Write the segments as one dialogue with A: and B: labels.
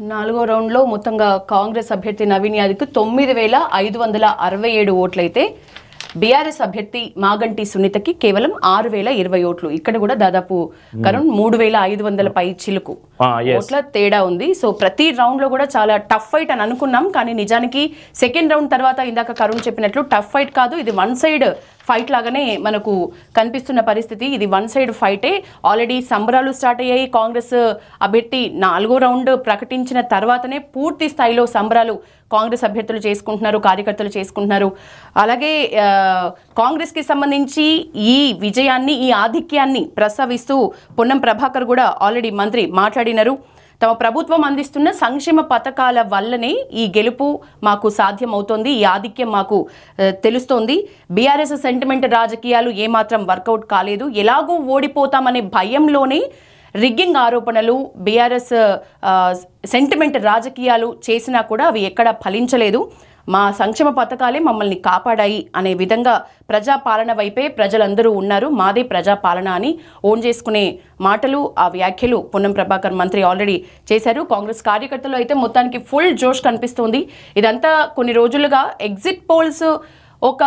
A: నాలుగో రౌండ్ లో మొత్తంగా కాంగ్రెస్ అభ్యర్థి నవీన్ యాదవ్కి 9567 ఓట్లయితే బీఆర్ఎస్ అభ్యర్థి మాగంటి సునీతకి కేవలం 6020 ఓట్లు. ఇక్కడ కూడా దాదాపు కరుణ్ 3500 పై చిలుకు ఓట్ల తేడా ఉంది. సో ప్రతి రౌండ్ లో కూడా చాలా టఫ్ ఫైట్ అని అనుకున్నాం, కానీ నిజానికి సెకండ్ రౌండ్ తర్వాత ఇందాక కరుణ్ చెప్పినట్లు టఫ్ ఫైట్ కాదు, ఇది వన్ సైడ్ ఫైట్ లాగానే మనకు కనిపిస్తున్న పరిస్థితి. ఇది వన్ సైడ్ ఫైటే. ఆల్రెడీ సంబరాలు స్టార్ట్ అయ్యాయి. కాంగ్రెస్ అభ్యర్థి నాలుగో రౌండ్ ప్రకటించిన తర్వాతనే పూర్తి స్థాయిలో సంబరాలు కాంగ్రెస్ అభ్యర్థులు చేసుకుంటున్నారు, కార్యకర్తలు చేసుకుంటున్నారు. అలాగే కాంగ్రెస్కి సంబంధించి ఈ విజయాన్ని, ఈ ఆధిక్యాన్ని ప్రస్తావిస్తూ పొన్నం ప్రభాకర్ కూడా ఆల్రెడీ మంత్రి మాట్లాడినారు. తమ ప్రభుత్వం అందిస్తున్న సంక్షేమ పథకాల వల్లనే ఈ గెలుపు మాకు సాధ్యమవుతోంది, ఈ ఆధిక్యం మాకు తెలుస్తోంది. బీఆర్ఎస్ సెంటిమెంట్ రాజకీయాలు ఏమాత్రం వర్కౌట్ కాలేదు, ఎలాగూ ఓడిపోతామనే భయంలోనే రిగ్గింగ్ ఆరోపణలు, బీఆర్ఎస్ సెంటిమెంట్ రాజకీయాలు చేసినా కూడా అవి ఎక్కడా ఫలించలేదు. మా సంక్షేమ పథకాలే మమ్మల్ని కాపాడాయి అనే విధంగా ప్రజాపాలన వైపే ప్రజలందరూ ఉన్నారు, మాదే ప్రజాపాలన అని ఓన్ చేసుకునే మాటలు, ఆ వ్యాఖ్యలు పొన్నం ప్రభాకర్ మంత్రి ఆల్రెడీ చేశారు. కాంగ్రెస్ కార్యకర్తలు అయితే మొత్తానికి ఫుల్ జోష్ కనిపిస్తోంది. ఇదంతా కొన్ని రోజులుగా ఎగ్జిట్ పోల్స్ ఒక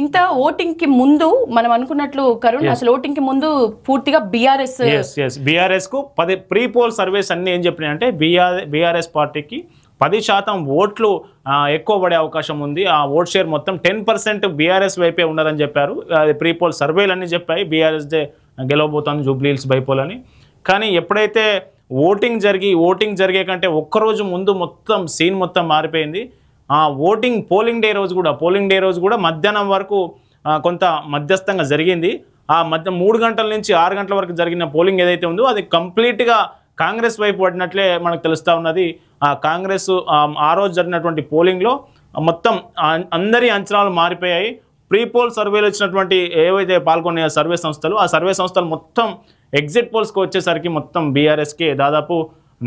A: ఇంత ఓటింగ్ కి ముందు మనం అనుకున్నట్లు కరుణ్, అసలు ఓటింగ్ కి ముందు పూర్తిగా
B: బీఆర్ఎస్ కు 10 ప్రీ పోల్ సర్వేస్ అన్ని ఏం చెప్పినాయంటే బీఆర్ఎస్ పార్టీకి 10% ఓట్లు ఎక్కువ పడే అవకాశం ఉంది. ఆ ఓట్ షేర్ మొత్తం 10% బీఆర్ఎస్ వైపే ఉన్నదని చెప్పారు. అది ప్రీ పోల్ సర్వేలు అన్నీ చెప్పాయి బీఆర్ఎస్ దే గెలవబోతుంది జూబ్లీహిల్స్ బైపోల్ అని. కానీ ఎప్పుడైతే ఓటింగ్ జరిగే కంటే ఒక్కరోజు ముందు మొత్తం సీన్ మొత్తం మారిపోయింది. ఆ పోలింగ్ డే రోజు కూడా మధ్యాహ్నం వరకు కొంత మధ్యస్థంగా జరిగింది. ఆ 3 గంటల నుంచి 6 గంటల వరకు జరిగిన పోలింగ్ ఏదైతే ఉందో అది కంప్లీట్గా కాంగ్రెస్ వైపు పడినట్లే మనకు తెలుస్తూ ఉన్నది. ఆ కాంగ్రెస్ ఆ రోజు జరిగినటువంటి పోలింగ్లో మొత్తం అందరి అంచనాలు మారిపోయాయి. ప్రీ పోల్ సర్వేలు వచ్చినటువంటి ఏవైతే పాల్గొనే సర్వే సంస్థలు, ఆ సర్వే సంస్థలు మొత్తం ఎగ్జిట్ పోల్స్కి వచ్చేసరికి మొత్తం బీఆర్ఎస్కి దాదాపు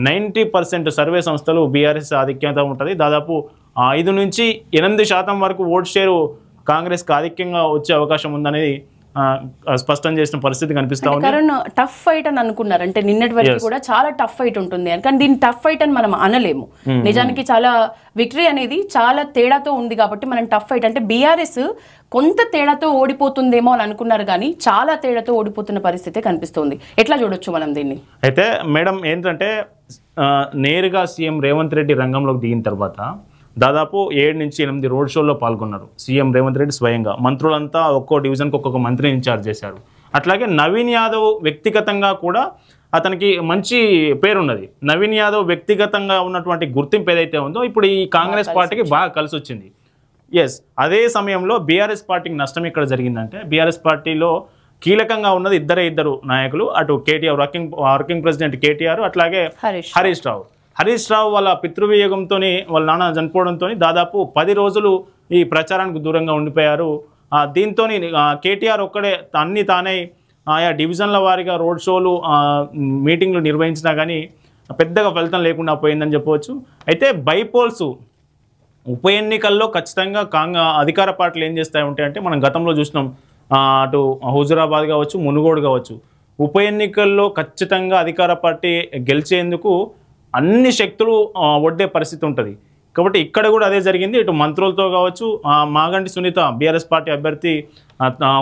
B: 90% సర్వే సంస్థలు బీఆర్ఎస్ ఆధిక్యత ఉంటుంది. దాదాపు 5 నుంచి 8% వరకు ఓట్ షేరు కాంగ్రెస్కి ఆధిక్యంగా వచ్చే అవకాశం ఉందనేది స్పష్టం చేసిన పరిస్థితి కనిపిస్తా ఉంది.
A: కరణ్ టఫ్ ఫైట్ అని అనుకున్నారు, అంటే నిన్నటి వరకు కూడా చాలా టఫ్ ఫైట్ ఉంటుంది అని, కానీ దీన్ని టఫ్ ఫైట్ అని మనం అనలేము. నిజానికి చాలా విక్టరీ అనేది చాలా తేడాతో ఉంది కాబట్టి మనం టఫ్ ఫైట్ అంటే బీఆర్ఎస్ కొంత తేడాతో ఓడిపోతుందేమో అని అనుకున్నారు, కానీ చాలా తేడాతో ఓడిపోతున్న పరిస్థితి కనిపిస్తుంది. ఎట్లా చూడొచ్చు మనం దీన్ని?
B: అయితే మేడం ఏంటంటే నేరుగా సీఎం రేవంత్ రెడ్డి రంగంలోకి దిగిన తర్వాత దాదాపు 7 నుంచి 8 రోడ్ షోల్లో పాల్గొన్నారు సీఎం రేవంత్ రెడ్డి స్వయంగా. మంత్రులంతా ఒక్కో డివిజన్కి ఒక్కొక్క మంత్రిని ఇన్ఛార్జ్ చేశారు. అట్లాగే నవీన్ యాదవ్ వ్యక్తిగతంగా కూడా అతనికి మంచి పేరున్నది. నవీన్ యాదవ్ వ్యక్తిగతంగా ఉన్నటువంటి గుర్తింపు ఏదైతే ఉందో ఇప్పుడు ఈ కాంగ్రెస్ పార్టీకి బాగా కలిసి వచ్చింది. అదే సమయంలో బీఆర్ఎస్ పార్టీకి నష్టం ఇక్కడ జరిగిందంటే, బీఆర్ఎస్ పార్టీలో కీలకంగా ఉన్నది ఇద్దరు నాయకులు. అటు కేటీఆర్ వర్కింగ్ ప్రెసిడెంట్ కేటీఆర్, అట్లాగే హరీష్ రావు వాళ్ళ పితృవియోగంతో, వాళ్ళ నాన్న చనిపోవడంతో దాదాపు 10 రోజులు ఈ ప్రచారానికి దూరంగా ఉండిపోయారు. దీంతో కేటీఆర్ ఒక్కడే తానే ఆయా డివిజన్ల వారీగా రోడ్ షోలు, మీటింగ్లు నిర్వహించినా కానీ పెద్దగా ఫలితం లేకుండా పోయిందని చెప్పవచ్చు. అయితే బైపోల్స్ ఉప ఎన్నికల్లో ఖచ్చితంగా అధికార పార్టీలు ఏం చేస్తాయి అంటే మనం గతంలో చూసినాం, అటు హుజురాబాద్ కావచ్చు, మునుగోడు కావచ్చు, ఉప ఎన్నికల్లో ఖచ్చితంగా అధికార పార్టీ గెలిచేందుకు అన్ని శక్తులు ఒడ్డే పరిస్థితి ఉంటుంది. కాబట్టి ఇక్కడ కూడా అదే జరిగింది. ఇటు మంత్రులతో కావచ్చు, మాగంటి సునీత బీఆర్ఎస్ పార్టీ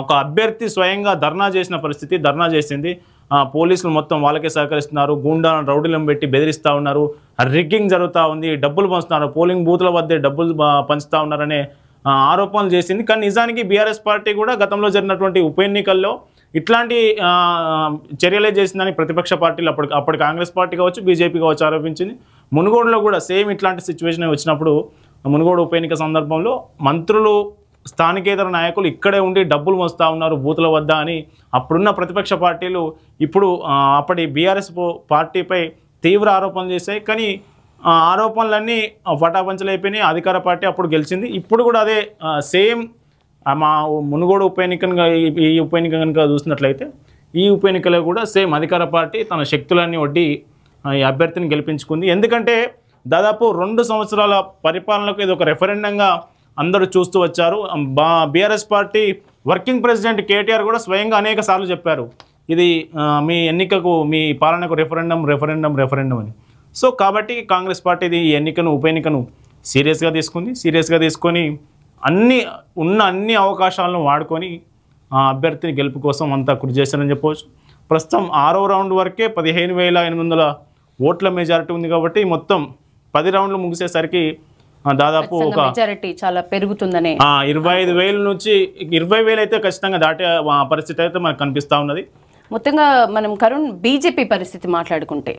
B: ఒక అభ్యర్థి స్వయంగా ధర్నా చేసింది. పోలీసులు మొత్తం వాళ్ళకే సహకరిస్తున్నారు, గూండాలను రౌడీలను పెట్టి బెదిరిస్తూ ఉన్నారు, రిగ్గింగ్ జరుగుతూ ఉంది, డబ్బులు పంచుతున్నారు, పోలింగ్ బూత్ల వద్దే డబ్బులు పంచుతూ ఉన్నారనే ఆరోపణలు చేసింది. కానీ నిజానికి బీఆర్ఎస్ పార్టీ కూడా గతంలో జరిగినటువంటి ఉప ఎన్నికల్లో ఇట్లాంటి చర్యలే చేసిందని ప్రతిపక్ష పార్టీలు అప్పటి కాంగ్రెస్ పార్టీ కావచ్చు, బీజేపీ కావచ్చు ఆరోపించింది. మునుగోడులో కూడా సేమ్ ఇట్లాంటి సిచ్యువేషన్ వచ్చినప్పుడు మునుగోడు ఉప ఎన్నిక సందర్భంలో మంత్రులు, స్థానికేతర నాయకులు ఇక్కడే ఉండి డబ్బులు మోస్తూ ఉన్నారు బూతుల వద్ద అని అప్పుడున్న ప్రతిపక్ష పార్టీలు ఇప్పుడు అప్పటి బీఆర్ఎస్ పార్టీపై తీవ్ర ఆరోపణలు చేశాయి. కానీ ఆరోపణలన్నీ పటాపంచలైపోయినాయి. అధికార పార్టీ అప్పుడు గెలిచింది. ఇప్పుడు కూడా అదే సేమ్ మా మునుగోడు ఉప ఈ ఉప ఎన్నిక కనుక చూసినట్లయితే ఈ ఉప ఎన్నికలో కూడా సేమ్ అధికార పార్టీ తన శక్తులన్నీ వడ్డి ఈ అభ్యర్థిని గెలిపించుకుంది. ఎందుకంటే దాదాపు 2 సంవత్సరాల పరిపాలనకు ఇది ఒక రెఫరెండంగా అందరూ చూస్తూ వచ్చారు. BRS party working president KTR కూడా స్వయంగా అనేక సార్లు చెప్పారు, ఇది మీ ఎన్నికకు మీ పాలనకు రెఫరెండం అని. సో కాబట్టి కాంగ్రెస్ పార్టీ ఈ ఎన్నికను ఉప ఎన్నికను సీరియస్గా తీసుకొని అన్ని అవకాశాలను వాడుకొని ఆ అభ్యర్థిని గెలుపు కోసం అంతా కృషి చేశారని చెప్పవచ్చు. ప్రస్తుతం 6వ రౌండ్ వరకే 15,800 ఓట్ల మెజారిటీ ఉంది కాబట్టి మొత్తం 10 రౌండ్లు ముగిసేసరికి దాదాపు ఒక
A: మెజారిటీ చాలా పెరుగుతుందనే
B: 25,000 నుంచి 20,000 అయితే ఖచ్చితంగా దాటే పరిస్థితి అయితే మనకు కనిపిస్తూ ఉన్నది.
A: మొత్తంగా మనం కరుణ్ బీజేపీ పరిస్థితి మాట్లాడుకుంటే